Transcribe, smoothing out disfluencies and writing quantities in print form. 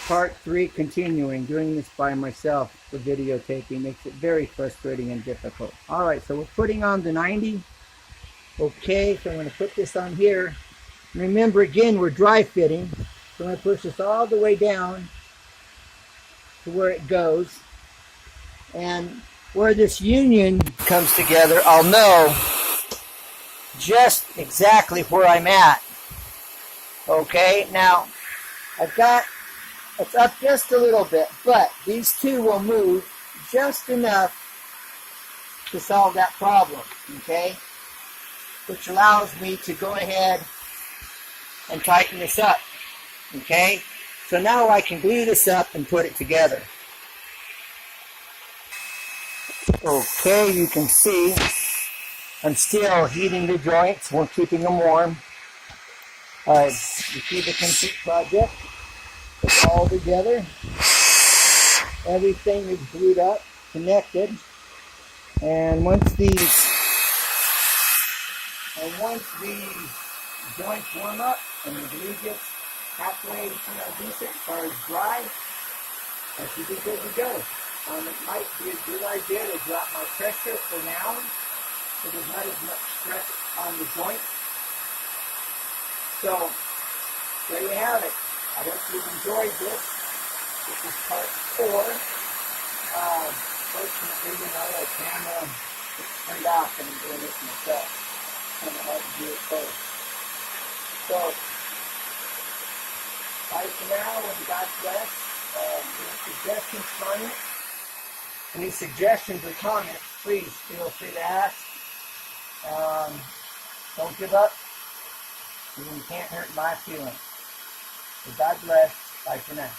part 3 continuing. Doing this by myself for videotaping makes it very frustrating and difficult. Alright, so we're putting on the 90. Okay, so I'm going to put this on here. Remember again, we're dry fitting. So I'm going to push this all the way down to where it goes. And where this union comes together, I'll know just exactly where I'm at. Okay, now I've got, it's up just a little bit, but these two will move just enough to solve that problem, okay? Which allows me to go ahead and tighten this up, okay? So now I can glue this up and put it together. Okay, you can see I'm still heating the joints. We're keeping them warm. You see the complete project? It's all together. Everything is glued up, connected. And once these joints warm up and the glue gets halfway, decent as far as dry, I should be good to go. It might be a good idea to drop my pressure for now, so there's not as much stress on the joint. So, there you have it. I hope you've enjoyed this. This is part 4. Fortunately, the camera is turned off and I'm doing this myself. And I had to do it first. So, bye for now, and God bless. Any suggestions, comments? Any suggestions or comments, please feel free to ask. Don't give up. You can't hurt my feelings. So God bless. Bye for now.